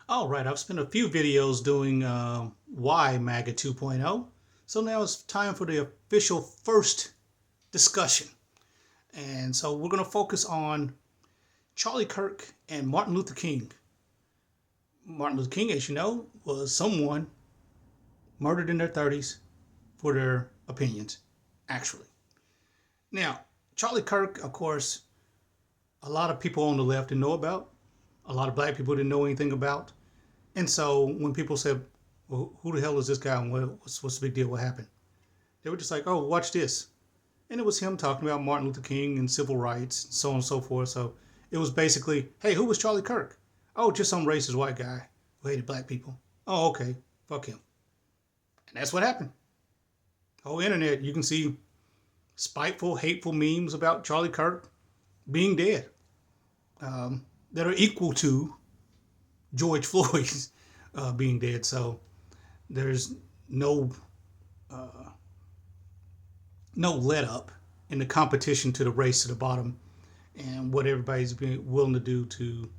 All right, I've spent a few videos doing why MAGA 2.0. So now it's time for the official first discussion. And so we're going to focus on Charlie Kirk and Martin Luther King. Martin Luther King, as you know, was someone murdered in their 30s for their opinions, actually. Now, Charlie Kirk, of course, a lot of people on the left didn't know about. A lot of black people didn't know anything about. And so when people said, well, who the hell is this guy and what's the big deal? What happened? They were just like, oh, watch this. And it was him talking about Martin Luther King and civil rights and so on and so forth. So it was basically, hey, who was Charlie Kirk? Oh, just some racist white guy who hated black people. Oh, okay. Fuck him. And that's what happened. Whole internet, you can see spiteful, hateful memes about Charlie Kirk being dead that are equal to George Floyd's being dead. So there's no let up in the competition to the race to the bottom and what everybody's being willing to do to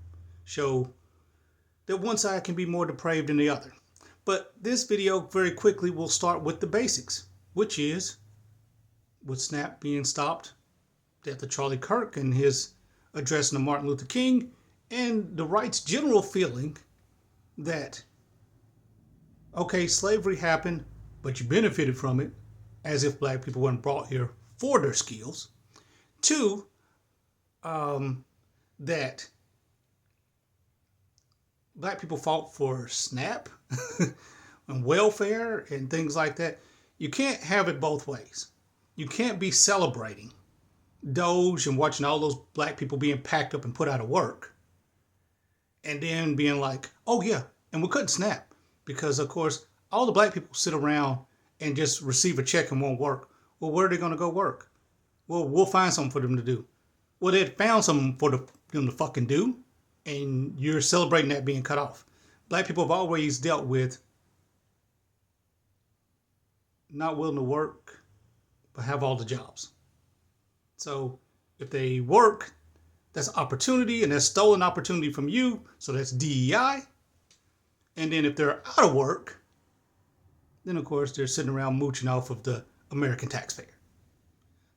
show that one side can be more depraved than the other. But this video very quickly will start with the basics, which is with SNAP being stopped, death of Charlie Kirk and his addressing to Martin Luther King, and the right's general feeling that, okay, slavery happened, but you benefited from it, as if black people weren't brought here for their skills. Two, that black people fought for SNAP and welfare and things like that. You can't have it both ways. You can't be celebrating Doge and watching all those black people being packed up and put out of work and then being like, oh yeah, and we couldn't SNAP because of course all the black people sit around and just receive a check and won't work. Well, where are they going to go work? Well, we'll find something for them to do. Well, they had found something for them to fucking do, and you're celebrating that being cut off. Black people have always dealt with not willing to work, but have all the jobs. So if they work, that's opportunity, and that's stolen opportunity from you. So that's DEI. And then if they're out of work, then of course they're sitting around mooching off of the American taxpayer.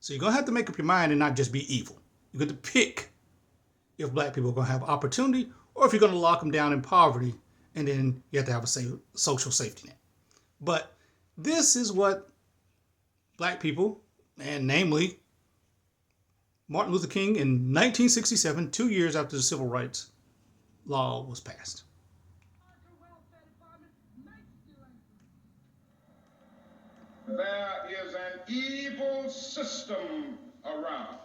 So you're going to have to make up your mind and not just be evil. You're going to pick if black people are going to have opportunity or if you're going to lock them down in poverty, and then you have to have a social safety net. But this is what black people, and namely Martin Luther King in 1967, 2 years after the civil rights law was passed. There is an evil system around.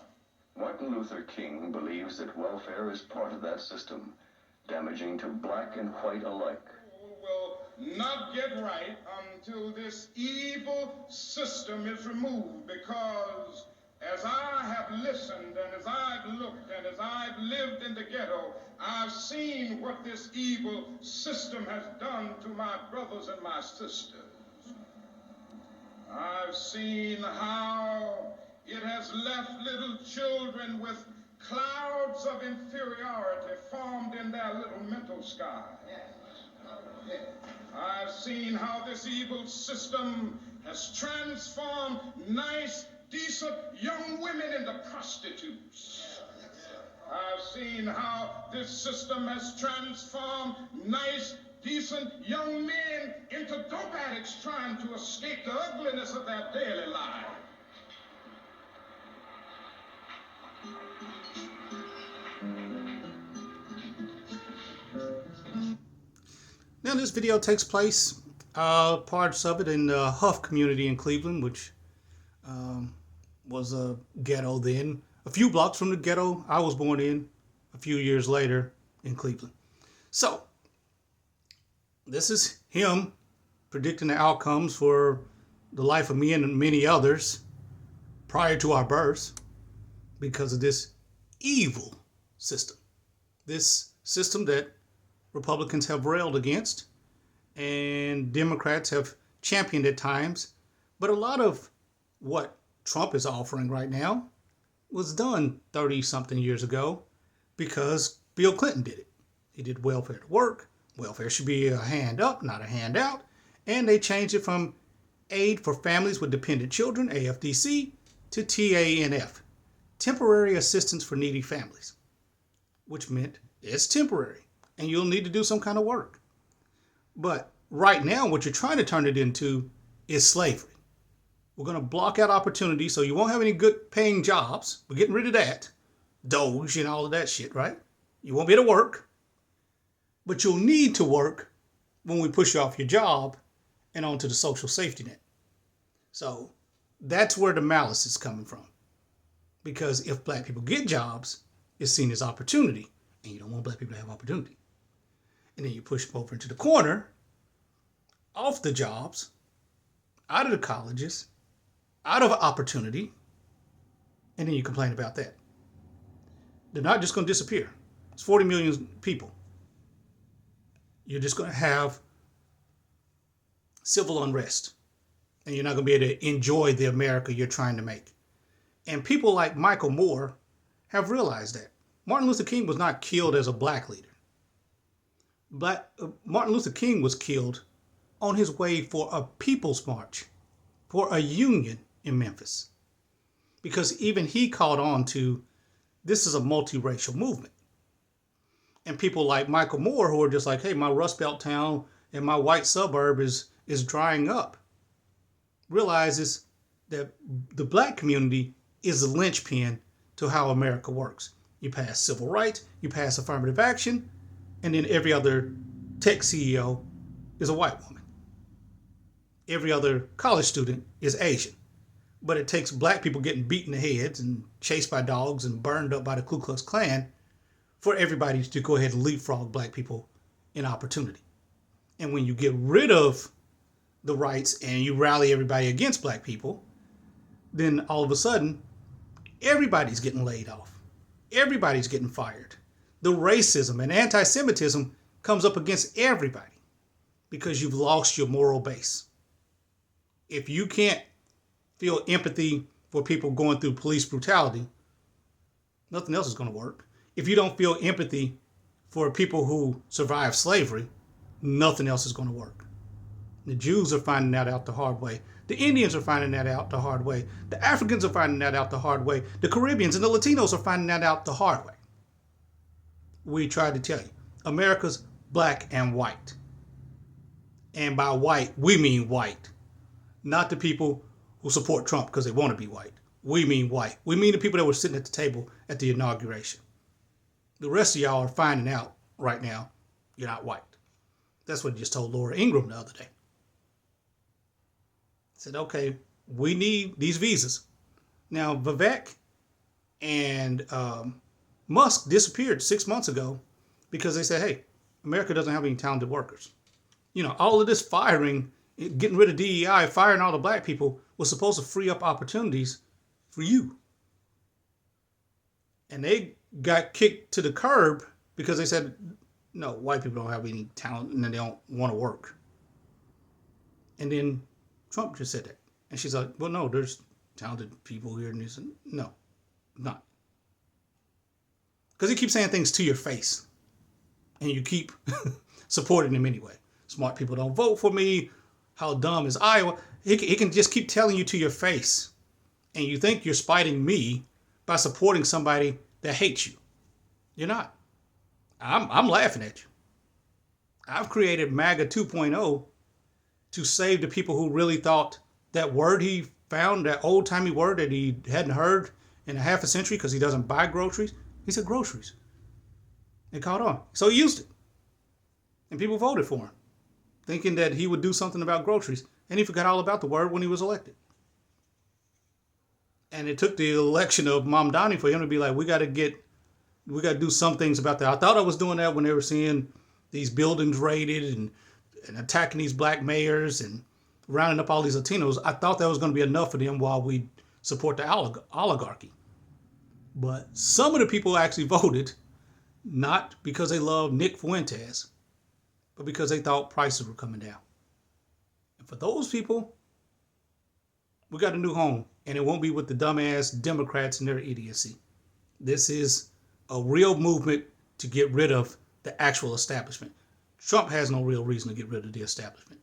Martin Luther King believes that welfare is part of that system, damaging to black and white alike. Will not get right until this evil system is removed, because as I have listened and as I've looked and as I've lived in the ghetto, I've seen what this evil system has done to my brothers and my sisters. I've seen how it has left little children with clouds of inferiority formed in their little mental sky. I've seen how this evil system has transformed nice, decent young women into prostitutes. I've seen how this system has transformed nice, decent young men into dope addicts trying to escape the ugliness of their daily life. Now this video takes place, parts of it in the Huff community in Cleveland, which was a ghetto then, a few blocks from the ghetto I was born in a few years later in Cleveland. So this is him predicting the outcomes for the life of me and many others prior to our births because of this evil system. This system that Republicans have railed against and Democrats have championed at times. But a lot of what Trump is offering right now was done 30-something years ago because Bill Clinton did it. He did welfare to work, Welfare should be a hand up, not a handout. And they changed it from Aid for Families with Dependent Children, AFDC, to TANF, Temporary Assistance for Needy Families, which meant it's temporary and you'll need to do some kind of work. But right now, what you're trying to turn it into is slavery. We're going to block out opportunity so you won't have any good paying jobs. We're getting rid of that. Doge and all of that shit, right? You won't be able to work. But you'll need to work when we push you off your job and onto the social safety net. So that's where the malice is coming from. Because if black people get jobs, it's seen as opportunity. And you don't want black people to have opportunity. And then you push them over into the corner, off the jobs, out of the colleges, out of opportunity, and then you complain about that. They're not just going to disappear. It's 40 million people. You're just going to have civil unrest. And you're not going to be able to enjoy the America you're trying to make. And people like Michael Moore have realized that. Martin Luther King was not killed as a black leader. Martin Luther King was killed on his way for a people's march, for a union in Memphis. Because even he caught on to, this is a multiracial movement. And people like Michael Moore, who are just like, hey, my Rust Belt town and my white suburb is drying up, realizes that the black community is the linchpin to how America works. You pass civil rights, you pass affirmative action, and then every other tech CEO is a white woman. Every other college student is Asian. But it takes black people getting beat in the heads and chased by dogs and burned up by the Ku Klux Klan for everybody to go ahead and leapfrog black people in opportunity. And when you get rid of the rights and you rally everybody against black people, then all of a sudden, everybody's getting laid off. Everybody's getting fired. The racism and anti-Semitism comes up against everybody because you've lost your moral base. If you can't feel empathy for people going through police brutality, nothing else is going to work. If you don't feel empathy for people who survived slavery, nothing else is going to work. The Jews are finding that out the hard way. The Indians are finding that out the hard way. The Africans are finding that out the hard way. The Caribbeans and the Latinos are finding that out the hard way. We tried to tell you, America's black and white. And by white, we mean white. Not the people who support Trump because they want to be white. We mean white. We mean the people that were sitting at the table at the inauguration. The rest of y'all are finding out right now you're not white. That's what he just told Laura Ingraham the other day. Said, okay, we need these visas. Now, Vivek and Musk disappeared 6 months ago because they said, hey, America doesn't have any talented workers. You know, all of this firing, getting rid of DEI, firing all the black people was supposed to free up opportunities for you. And they got kicked to the curb because they said, no, white people don't have any talent and they don't want to work. And then Trump just said that. And she's like, well, no, there's talented people here. And he said, no, not. Because he keeps saying things to your face. And you keep supporting him anyway. Smart people don't vote for me. How dumb is Iowa? He can just keep telling you to your face. And you think you're spiting me by supporting somebody that hates you. You're not. I'm laughing at you. I've created MAGA 2.0 to save the people who really thought that word he found, that old-timey word that he hadn't heard in a half a century because he doesn't buy groceries. He said groceries. It caught on. So he used it. And people voted for him, thinking that he would do something about groceries. And he forgot all about the word when he was elected. And it took the election of Mamdani for him to be like, we got to do some things about that. I thought I was doing that when they were seeing these buildings raided and attacking these black mayors and rounding up all these Latinos. I thought that was going to be enough for them while we support the oligarchy. But some of the people actually voted not because they loved Nick Fuentes, but because they thought prices were coming down. And for those people, we got a new home, and it won't be with the dumbass Democrats and their idiocy. This is a real movement to get rid of the actual establishment. Trump has no real reason to get rid of the establishment.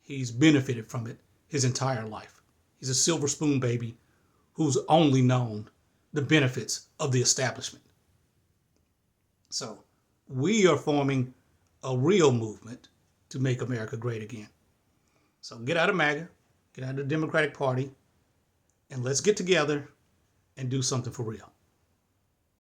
He's benefited from it his entire life. He's a silver spoon baby who's only known the benefits of the establishment. So we are forming a real movement to make America great again. So get out of MAGA, get out of the Democratic Party, and let's get together and do something for real.